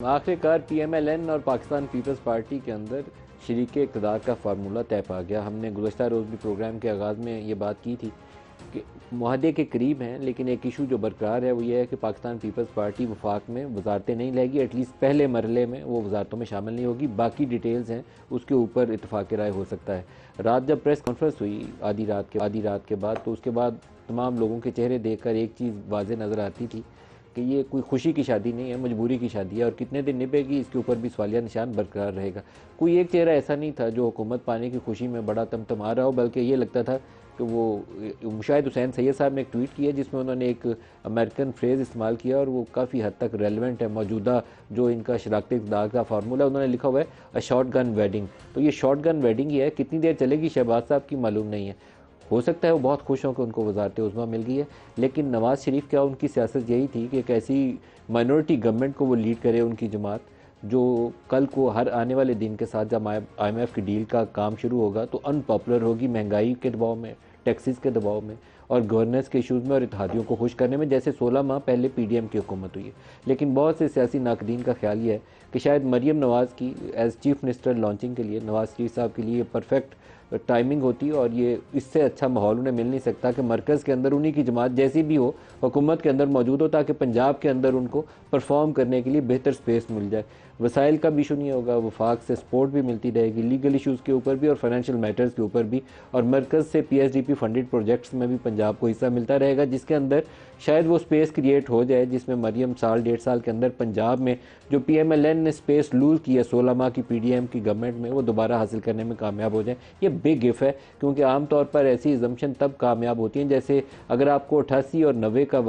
आखिरकार पीएमएलएन और Pakistan peoples party के अंदर शरीके इक़्तिदार का फार्मूला तय पा गया। हमने गुज़श्ता रोज़ भी प्रोग्राम के आगाज़ में ये बात की थी कि मुआहदे के करीब हैं, लेकिन एक इशू जो बरकरार है वो ये है कि पाकिस्तान पीपल्स पार्टी वफाक में वजारतें नहीं लेगी। एटलीस्ट पहले मरहले में वो वजारतों में शामिल नहीं होगी। बाकी डिटेल्स हैं उसके ऊपर इत्तफाक़ राय हो सकता है। रात जब प्रेस कॉन्फ्रेंस हुई आधी रात के बाद, तो उसके बाद तमाम लोगों के चेहरे देखकर एक चीज़ वाज़े नज़र आती थी कि ये कोई खुशी की शादी नहीं है, मजबूरी की शादी है, और कितने दिन निभेगी इसके ऊपर भी सवालिया निशान बरकरार रहेगा। कोई एक चेहरा ऐसा नहीं था जो हुकूमत पाने की खुशी में बड़ा तमतमा रहा हो, बल्कि ये लगता था कि वो मुशाहिद हुसैन सैयद साहब ने एक ट्वीट किया जिसमें उन्होंने एक अमेरिकन फ्रेज़ इस्तेमाल किया और वो काफ़ी हद तक रेलिवेंट है मौजूदा जो इनका शराकत इक़्तिदार का फार्मूला। उन्होंने लिखा हुआ है अ शॉर्ट गन वेडिंग। तो ये शॉर्ट गन वेडिंग ही है, कितनी देर चलेगी शहबाज साहब की मालूम नहीं है। हो सकता है वो बहुत खुश हों कि उनको वज़ारत उज़्मा मिल गई है, लेकिन नवाज़ शरीफ क्या उनकी सियासत यही थी कि एक ऐसी माइनॉरिटी गवर्नमेंट को वो लीड करे, उनकी जमात, जो कल को हर आने वाले दिन के साथ जब IMF की डील का काम शुरू होगा तो अनपॉपुलर होगी, महंगाई के दबाव में, टैक्सेस के दबाव में और गवर्नेंस के इशूज़ में और इत्तेहादियों को खुश करने में, जैसे 16 माह पहले PDM की हुकूमत हुई है। लेकिन बहुत से सियासी नाकदीन का ख्याल ये है कि शायद मरीम नवाज़ की एज़ चीफ मिनिस्टर लॉन्चिंग के लिए नवाज़ शरीफ साहब के लिए परफेक्ट टाइमिंग होती, और ये इससे अच्छा माहौल उन्हें मिल नहीं सकता कि मरकज़ के अंदर उन्हीं की जमात जैसी भी हो हुकूमत के अंदर मौजूद हो, ताकि पंजाब के अंदर उनको परफॉर्म करने के लिए बेहतर स्पेस मिल जाए। वसाइल का भी इशू नहीं होगा, वफाक से सपोर्ट भी मिलती रहेगी, लीगल इशूज़ के ऊपर भी और फाइनेंशियल मैटर्स के ऊपर भी, और मरकज़ से PSDP फंडेड प्रोजेक्ट्स में भी पंजाब को हिस्सा मिलता रहेगा, जिसके अंदर शायद वो स्पेस क्रिएट हो जाए जिसमें मरीम साल 1.5 साल के अंदर पंजाब में जो PMLN ने स्पेस लूज़ किया 16 माह की PDM की गवर्नमेंट में, वो दोबारा हासिल करने में कामयाब हो जाए। ये बिग इफ़ है, क्योंकि आमतौर पर ऐसी एजम्पशन तब कामयाब होती हैं, जैसे अगर आपको 88 और 90 का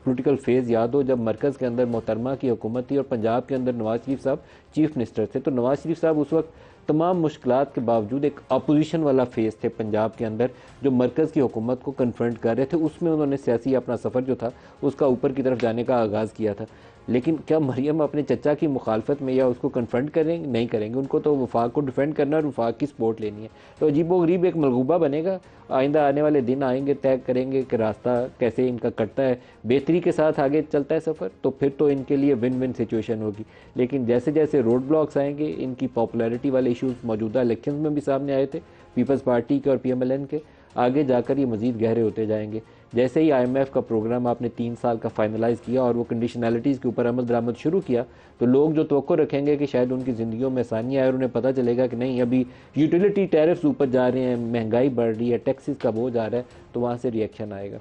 पॉलिटिकल फेज़ याद हो, जब मरकज़ के अंदर मोहतरमा की हुकूमत थी और पंजाब के अंदर नवाज़ शरीफ साहब चीफ मिनिस्टर थे, तो नवाज़ शरीफ साहब उस वक्त तमाम मुश्किलात के बावजूद एक अपोजिशन वाला फेज़ थे पंजाब के अंदर, जो मरकज़ की हुकूमत को कन्फ्रंट कर रहे थे। उसमें उन्होंने सियासी अपना सफ़र जो था उसका ऊपर की तरफ जाने का आगाज़ किया था। लेकिन क्या मरीम अपने चचा की मुखालफत में या उसको कन्फ्रंट करेंगे? नहीं करेंगे। उनको तो वफाक को डिफेंड करना और वफाक की सपोर्ट लेनी है। तो अजीबोगरीब एक मलगूबा बनेगा। आइंदा आने वाले दिन आएंगे, तय करेंगे कि रास्ता कैसे इनका कटता है, बेहतरी के साथ आगे चलता है सफ़र, तो फिर तो इनके लिए विन विन सिचुएशन होगी। लेकिन जैसे जैसे रोड ब्लॉक्स आएंगे, इनकी पॉपुलैरिटी वाले इशूज़ मौजूदा इलेक्शन में भी सामने आए थे पीपल्स पार्टी के और PMLN के, आगे जाकर ये मज़ीद गहरे होते जाएंगे। जैसे ही IMF का प्रोग्राम आपने 3 साल का फाइनलाइज़ किया और वो कंडीशनैलिटीज़ के ऊपर अमल दरामद शुरू किया, तो लोग जो तवक्को रखेंगे कि शायद उनकी ज़िंदगियों में आसानी आए और उन्हें पता चलेगा कि नहीं, अभी यूटिलिटी टैरिफ्स ऊपर जा रहे हैं, महंगाई बढ़ रही है, टैक्सेस का बोझ आ रहा है, तो वहाँ से रिएक्शन आएगा।